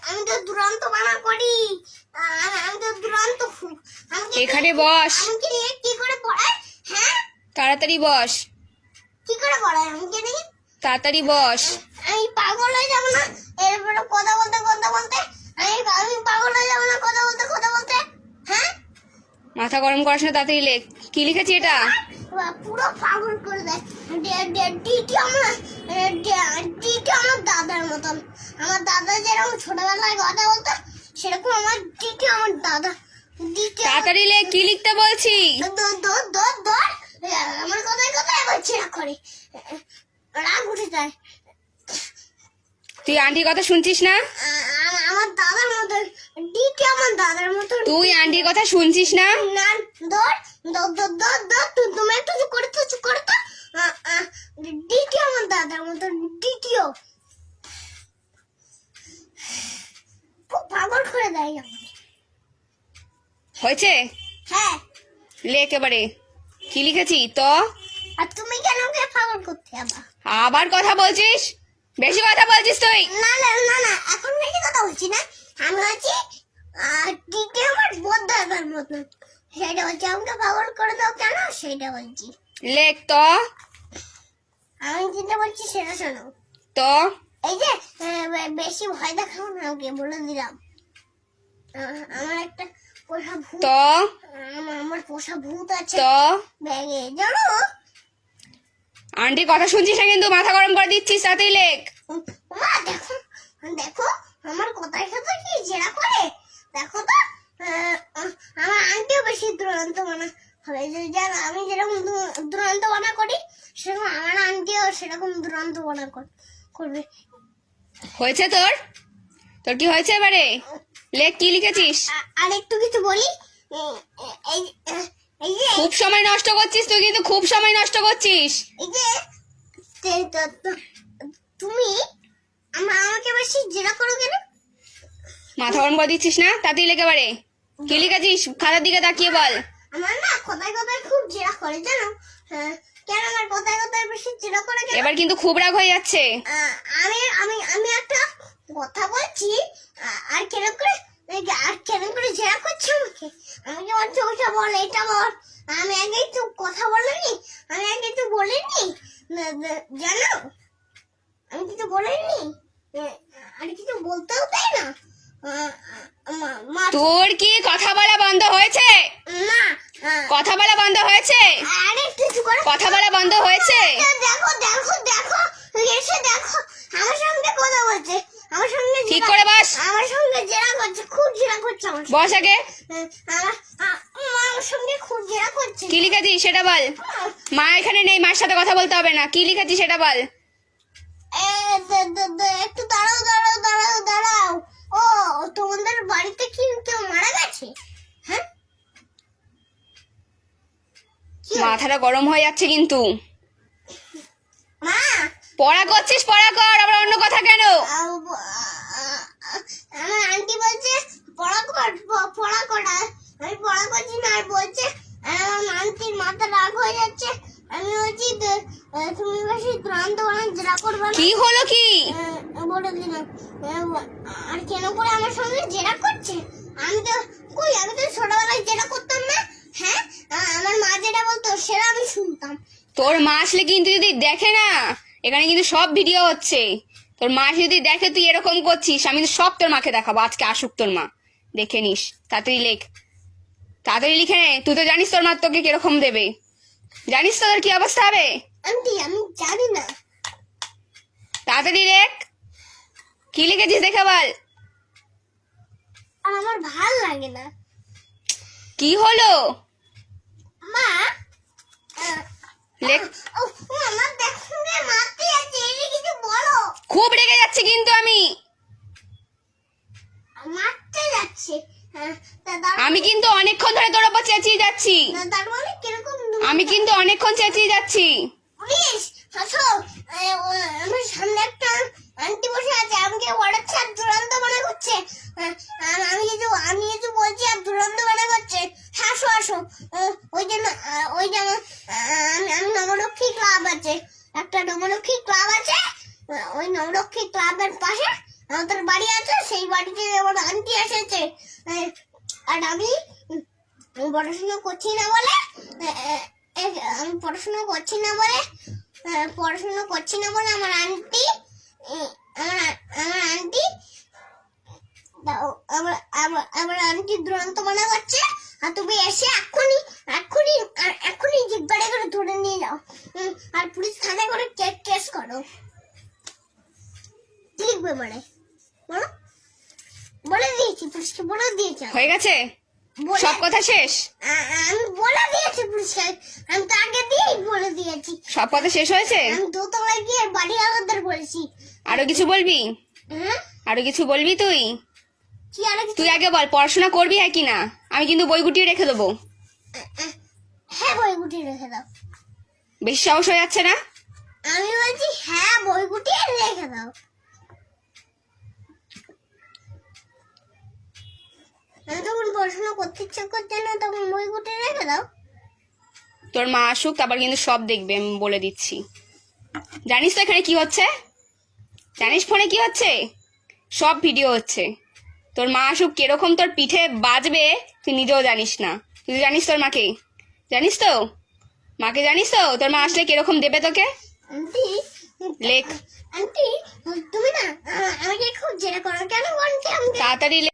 আমি তো দুরন্ত বানা করি। আমি তো দুরন্ত। এখানে বস। আমাকে নিয়ে কি করে পড়ায়? হ্যাঁ, তাড়াতাড়ি বস, কি করে পড়ায় আমাকে নিয়ে? তাড়াতাড়ি বস। আমি পাগল হয়ে যাবো না এরপরে কথা বলতে আমি পাগল হয়ে যাবো না কথা বলতে? হ্যাঁ, মাথা গরম করাস না, তাড়াতাড়ি লেখ। কি লিখেছি এটা? পুরো পাগল করে দেয়। ডিটি আমার দাদার মতন। আমার দাদা যেরকম ছোটবেলায় কথা বলতো সেরকম আমার ডিটি আমার দাদা। তাড়াতাড়ি লেখ, কি লিখতে বলছি? আমার কথায় আবার ছেড়া করে, রাগ উঠে যায়। তুই আন্টির কথা শুনছিস না? আমার দাদার মতো ডিটি আমার দাদার মতো। তুই আন্টির কথা শুনছিস না? না, তুমি একটু চুপ করে তো। ডিটি আমার দাদার মতো। ডিটিও খুব পাগল করে দেয় আমাকে। হয়েছে? হ্যাঁ, লেখ এবারে। কি লিখেছি তো? আর তুমি কেন ওকে পাগল করতে আবার কথা বলছিস, বেশি কথা বলছিস তুই। না, এখন বেশি কথা বলছি না। আমি হচ্ছি ডিটি আমার বোধ দাদার মতো। সেটা বলছি, আমাকে পাগল করে দাও কেন সেটা বলছি। লেখ তো। আমি যেটা বলছি সেটা শোনো। তো এই যে বেশি ভয় দেখাও না, ওকে বলে দিলাম। আমার একটা পোষা ভূত। তো আমার পোষা ভূত আছে তো ব্যাগে, জানো? আন্টির কথা শুনছিস না কিন্তু, মাথা গরম করে দিচ্ছিস। তাড়াতাড়ি লেখ। মা দেখো আমার কথার সাথে কি জেরা করে। দেখো তো, আমার আন্টিও বেশি দুরন্ত বানা হবে। আমি যেরকম দুরন্ত বানা করি সেরকম আমার আন্টিও সেরকম দুরন্ত বানা করবে। হয়েছে তোর? তোর কি হয়েছে এবারে? লেখ, কি লিখেছিস? আর একটু কিছু বলি। এই এই যে খুব সময় নষ্ট করছিস তুই, কিন্তু খুব সময় নষ্ট করছিস। এই যে তুমি আমাকে বেশি জেরা করো কেন? মাথা গরম করে দিচ্ছিস না? তাড়াতাড়ি লেখ এবারে। কি লিখেছিস? খাতার দিকে তাকিয়ে বল। আমার না কথায় খুব জেরা করে, জানো? কেন আমার কথায় বেশি জেরা করে কেন? এবার কিন্তু খুব রাগ হয়ে যাচ্ছে। আমি একটা কথা বলছি আর কেন করে জেরা করছো আমাকে? আমাকে বলছো ওটা বল, এটা বল। আমি আগে তো কথা বলিনি, জানো? আমি কিছু বলিনি, আর কিছু বলতেও তাই না। তোর কি কথা বলা বন্ধ হয়েছে? না, কথা বলা বন্ধ হয়েছে? আরে কিছু করে কথা বলা বন্ধ হয়েছে? দেখো এসে দেখো আমার সঙ্গে কথা বলছে, আমার সঙ্গে ঠিক করে বস। আমার সঙ্গে জেরা করছে, খুব জেরা করছে আমার সঙ্গে। বস আগে। আমার সঙ্গে খুব জেরা করছে। কি লিখেছিস সেটা বল। মা এখানে নেই, মার সাথে কথা বলতে হবে না। কি লিখেছিস সেটা বল। একটু দাঁড়াও। ও, তোমাদের বাড়িতে কি কেউ মারা গেছে? হ্যাঁ, মাথাটা গরম হয়ে যাচ্ছে কিন্তু। মা, পড়া করছিস, পড়া কর, আবার অন্য কথা কেন? আমার আন্টি বলছে পড়া কর। আমি পড়া করছি না, আর বলছে আমার আন্টির মাথা রাগ হয়ে যাচ্ছে। আমি বলছি তুমি বেশি দুরন্ত বানা জেরা করবে না। কি হলো কি? বলে দিলাম। আর কেন করে আমার সঙ্গে জেরা করছে? আমি তো ছোটবেলায় জেরা করতাম না। হ্যাঁ, আমার মা যেটা বলতো সেটা আমি শুনতাম। তোর মা আসলে কিন্তু যদি দেখে না, এখানে কিন্তু সব ভিডিও হচ্ছে, তোর মা যদি দেখে তুই এরকম করছিস, আমি কিন্তু সব তোর মাকে দেখাবো। আজকে আসুক তোর মা, দেখে নিস। তাড়াতাড়ি লেখ, তাড়াতাড়ি লিখে নে। তুই তো জানিস তোর মা তোকে কিরকম দেবে, জানিস তোদের কি অবস্থা হবে। আন্টি, আমি জানি না। তাড়াতাড়ি লেখ, কি লিখেছিস দেখে বল। আর আমার ভাল লাগে না। কি হলো? মা, লেখ। আমার দেখো না, মারতে যাচ্ছে, এটা কিছু বলো। খুব রেগে যাচ্ছে কিন্তু আমি। মারতে যাচ্ছে। আমি কিন্তু অনেকক্ষণ ধরে তোর উপর চেঁচিয়ে যাচ্ছি। তার মানে কিরকম? আমি কিন্তু অনেকক্ষণ চেঁচিয়ে যাচ্ছি। পুলিশ, আসো। আমার সামনে একটা আন্টি বসে আছে, আমাকে ওড়াচ্ছে আর দুরন্ত মনে করছে। আমি কিছু বলছি আর দুরন্ত মনে করছে। আসো। ওই যে আমি নবলক্ষ্মী ক্লাব আছে, একটা নবলক্ষ্মী ক্লাব আছে। ওই নবলক্ষ্মী ক্লাবের পাশে আমাদের বাড়ি আছে, সেই বাড়িতে আমার আন্টি এসেছে। আর আমি পড়াশোনা করছি না বলে, আমি পড়াশোনা করছি না বলে আমার আন্টি আমার আন্টি দুরন্ত মনে করছে। আর তুমি এসে এক্ষুনি জিজ্ঞাসা করে ধরে নিয়ে যাও, আর পুলিশ থানায় করে কেস করো। কি লিখবে মানে বলো? বলে দিয়েছি পুলিশকে, বলে দিয়েছি হয়ে গেছে সব কথা শেষ? আমি বলে দিয়েছি পুলিশকে, আমি তো আগে দিয়েই বলে দিয়েছি। সব কথা শেষ হয়েছে? আমি দোতলায় গিয়ে বাড়ি আলাদার বলেছি। আরো কিছু বলবি? হ্যাঁ, আরো কিছু বলবি তুই? কি আর কিছু? তুই আগে বল পড়াশোনা করবি আর কি না? আমি কিন্তু বই গুটিয়ে রেখে দেবো। হ্যাঁ, বই গুটিয়ে রেখে দাও। বেশি সাহস হয়ে যাচ্ছে না? আমি বলছি হ্যাঁ, বই গুটিয়ে রেখে দাও। আমি তখন পড়াশোনা করতে ইচ্ছে করছে না, তখন বই গুটিয়ে রেখে দাও। তোর মা আসুক তারপর কিন্তু সব দেখবে, আমি বলে দিচ্ছি। জানিস তো এখানে কি হচ্ছে? জানিস ফোনে কি হচ্ছে? সব ভিডিও হচ্ছে। তোর মা আসুক কিরকম তোর পিঠে বাজবে তুই নিজেও জানিস না। তুই জানিস তোর মাকে? জানিস তো মাকে? জানিস তো তোর মা আসলে কিরকম দেবে তোকে? আন্টি, লেখ আন্টি তুমি না আমাকে খুব জেরা করো কেন? আন্টি আমাকে তাড়াতাড়ি লেখ।